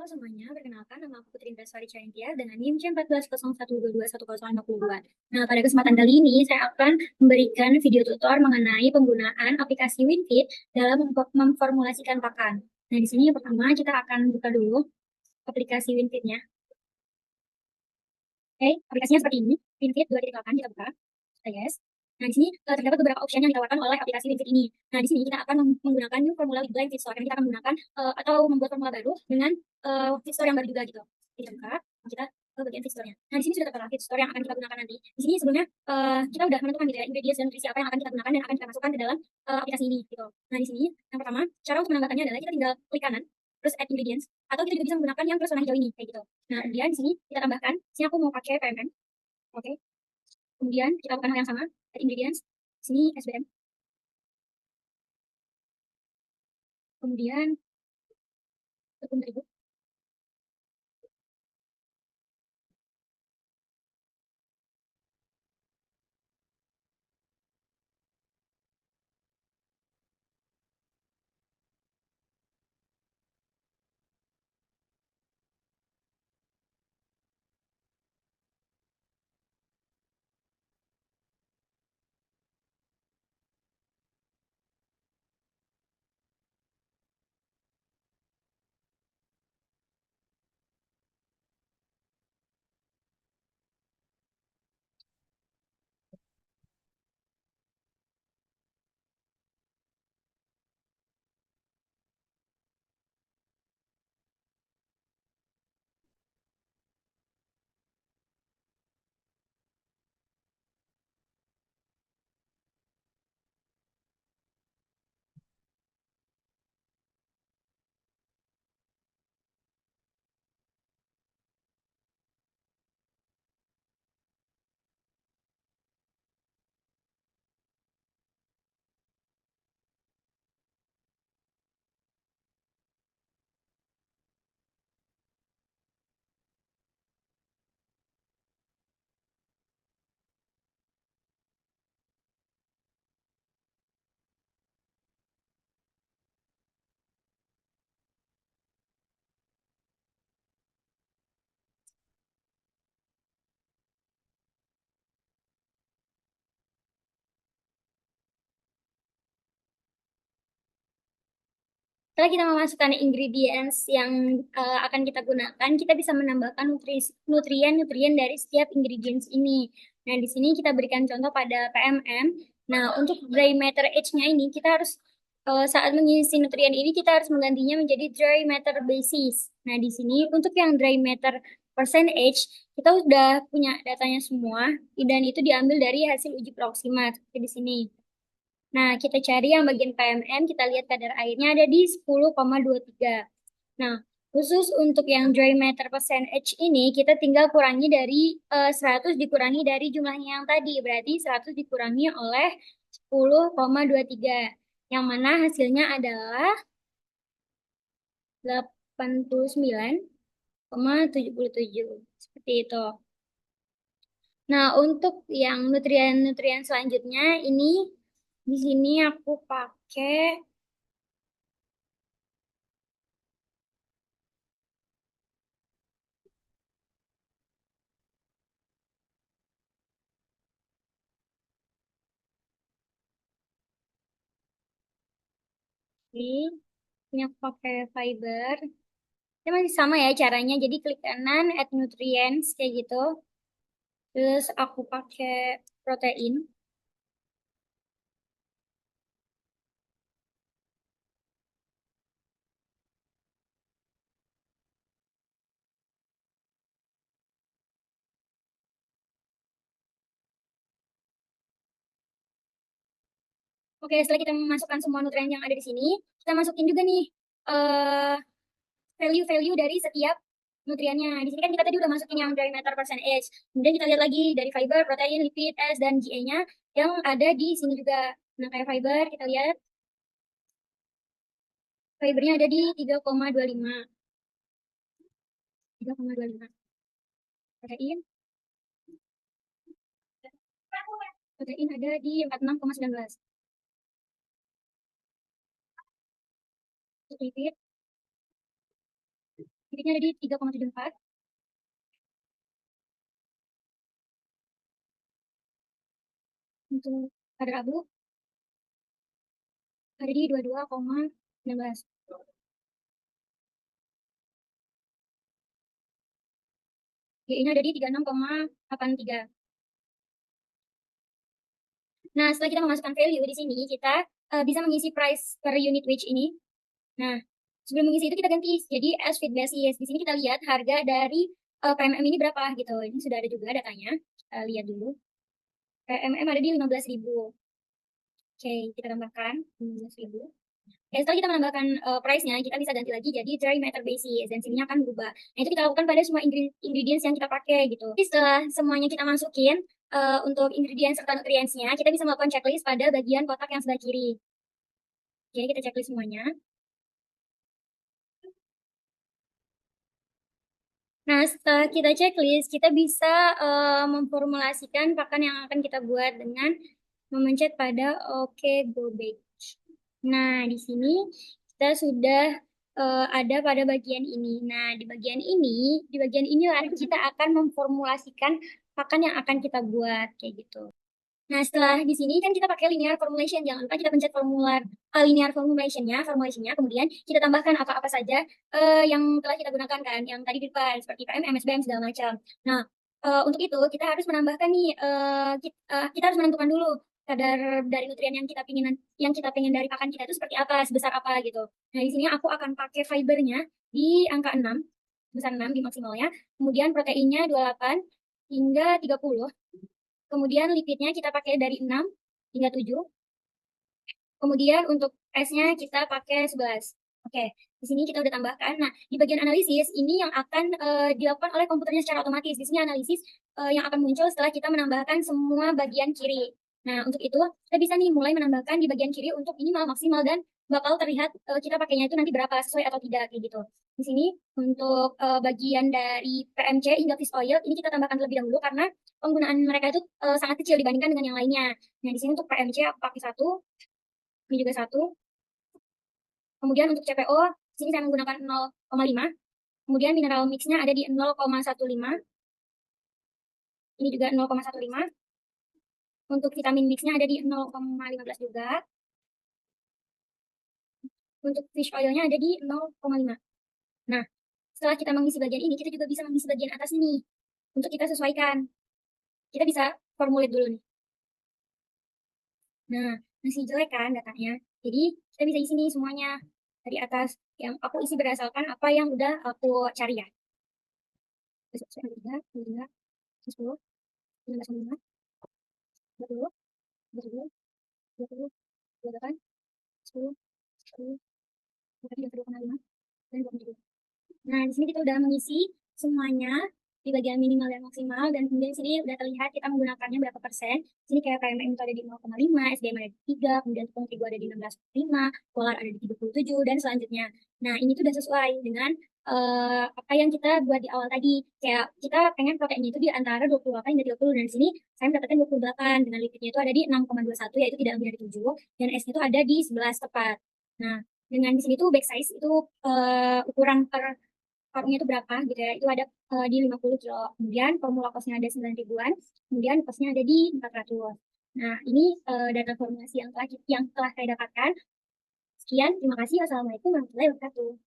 Halo semuanya, perkenalkan nama aku Putri Indraswari Carintia dengan NIM C1401221052. Nah, pada kesempatan kali ini saya akan memberikan video tutor mengenai penggunaan aplikasi WinFit dalam memformulasikan pakan. Nah, di sini yang pertama kita akan buka dulu aplikasi WinFit-nya. Oke, aplikasinya seperti ini, WinFit 2.8 kita buka. Yes. Nah, di sini terdapat beberapa opsi yang ditawarkan oleh aplikasi WinFit ini. Nah, di sini kita akan menggunakan new formula with blank fit store. Karena kita akan menggunakan atau membuat formula baru dengan fit store yang baru juga gitu. Kita buka, kita ke bagian fit store-nya. Nah, di sini sudah tertera fit store yang akan kita gunakan nanti. Di sini sebelumnya kita udah menentukan gitu ya, ingredients dan nutrisi apa yang akan kita gunakan dan akan kita masukkan ke dalam aplikasi ini gitu. Nah, di sini yang pertama, cara untuk menambahkannya adalah kita tinggal klik kanan, terus add ingredients, atau kita juga bisa menggunakan yang plus warna hijau ini kayak gitu. Nah, kemudian di sini kita tambahkan, di sini aku mau pakai PMM. Oke. Kemudian kita lakukan hal yang sama, add ingredients, sini SBM. Kemudian tepung terigu. Setelah kita memasukkan ingredients yang akan kita gunakan, kita bisa menambahkan nutrien-nutrien dari setiap ingredients ini. Nah, di sini kita berikan contoh pada PMM. Nah, untuk dry matter H-nya ini, kita harus saat mengisi nutrien ini, kita harus menggantinya menjadi dry matter basis. Nah, di sini untuk yang dry matter percentage, kita sudah punya datanya semua, dan itu diambil dari hasil uji proxima, seperti di sini. Nah, kita cari yang bagian PMM, kita lihat kadar airnya ada di 10,23. Nah, khusus untuk yang dry matter percentage ini, kita tinggal kurangi dari 100 dikurangi dari jumlahnya yang tadi. Berarti 100 dikurangi oleh 10,23. Yang mana hasilnya adalah 89,77. Seperti itu. Nah, untuk yang nutrien-nutrien selanjutnya, ini di sini aku pakai ini aku pakai fiber. Ini masih sama ya caranya. Jadi klik kanan, add nutrients kayak gitu. Terus aku pakai protein. Oke, setelah kita memasukkan semua nutrien yang ada di sini, kita masukin juga nih eh, value-value dari setiap nutriennya. Di sini kan kita tadi udah masukin yang dry matter percentage. Kemudian kita lihat lagi dari fiber, protein, lipid, S, dan GA-nya yang ada di sini juga. Nah, kayak fiber, kita lihat fibernya ada di 3,25. 3,25. Protein, protein ada di 46,19. Lipid Lipidnya ada di 3,74. Untuk kadar abu ada di 22,19. GI-nya ada di 36,83. Nah, setelah kita memasukkan value di sini, kita bisa mengisi price per unit wage ini. Nah, sebelum mengisi itu kita ganti jadi as feed basis. Di sini kita lihat harga dari PMM ini berapa gitu. Ini sudah ada juga datanya. Kita lihat dulu. PMM ada di 15.000. Oke, kita tambahkan 15.000. Oke, setelah kita menambahkan price-nya, kita bisa ganti lagi jadi dry matter basis dan sininya akan berubah. Nah, itu kita lakukan pada semua ingredients yang kita pakai gitu. Jadi setelah semuanya kita masukin untuk ingredients serta nutrients-nya, kita bisa melakukan checklist pada bagian kotak yang sebelah kiri. Jadi kita checklist semuanya. Nah, setelah kita checklist, kita bisa memformulasikan pakan yang akan kita buat dengan memencet pada OK Go Batch. Nah, di sini kita sudah ada pada bagian ini. Nah, di bagian inilah kita akan memformulasikan pakan yang akan kita buat kayak gitu. Nah, setelah di sini kan kita pakai linear formulation. Jangan lupa kita pencet formular linear formulationnya, kemudian kita tambahkan apa-apa saja yang telah kita gunakan kan, yang tadi di depan seperti PM, MSBM segala macam. Nah, untuk itu kita harus menambahkan nih, kita harus menentukan dulu kadar dari nutrien yang kita pengen dari pakan kita itu seperti apa, sebesar apa gitu. Nah, di sini aku akan pakai fibernya di angka 6, sebesar 6 di maksimalnya. Kemudian proteinnya 28 hingga 30. Kemudian lipidnya kita pakai dari 6 hingga 7. Kemudian untuk S-nya kita pakai 11. Oke, di sini kita udah tambahkan. Nah, di bagian analisis ini yang akan dilakukan oleh komputernya secara otomatis. Di sini analisis yang akan muncul setelah kita menambahkan semua bagian kiri. Nah, untuk itu kita bisa nih mulai menambahkan di bagian kiri untuk minimal, maksimal, dan bakal terlihat kita pakainya itu nanti berapa, sesuai atau tidak kayak gitu. Di sini untuk bagian dari PMC hingga fish oil ini kita tambahkan terlebih dahulu karena penggunaan mereka itu sangat kecil dibandingkan dengan yang lainnya. Nah, di sini untuk PMC aku pakai 1, ini juga 1. Kemudian untuk CPO, di sini saya menggunakan 0,5. Kemudian mineral mix-nya ada di 0,15. Ini juga 0,15. Untuk vitamin mix-nya ada di 0,15 juga. Untuk fish oil-nya ada di 0,5. Nah, setelah kita mengisi bagian ini, kita juga bisa mengisi bagian atas ini. Untuk kita sesuaikan. Kita bisa formulate dulu nih. Nah, masih jelek kan datanya. Jadi, kita bisa isi nih semuanya dari atas. Yang aku isi berdasarkan apa yang udah aku cari ya. 3, 3, 10, 15, 20, 20, 20, 28, 10, 10, 32,5, dan 27. Nah, di sini kita udah mengisi semuanya di bagian minimal dan maksimal, dan kemudian di sini udah terlihat kita menggunakannya berapa persen. Di sini kayak PMM itu ada di 0,5, SDM ada di 3, kemudian tepung terigu ada di 16,5, solar ada di 37, dan selanjutnya. Nah, ini tuh udah sesuai dengan apa yang kita buat di awal tadi. Kayak kita pengen proteinnya itu di antara 28 hingga 30, dan di sini saya mendapatkan 28, dengan lipidnya itu ada di 6,21, yaitu tidak lebih dari 7, dan S-nya itu ada di 11 tepat. Nah, dengan di sini tuh back size itu ukuran per karungnya itu berapa gitu ya, itu ada di 50 kilo. Kemudian formula kosnya ada 9 ribuan, kemudian kosnya ada di 400. Nah, ini data formulasi yang telah saya dapatkan. Sekian, terima kasih. Wassalamualaikum warahmatullahi wabarakatuh.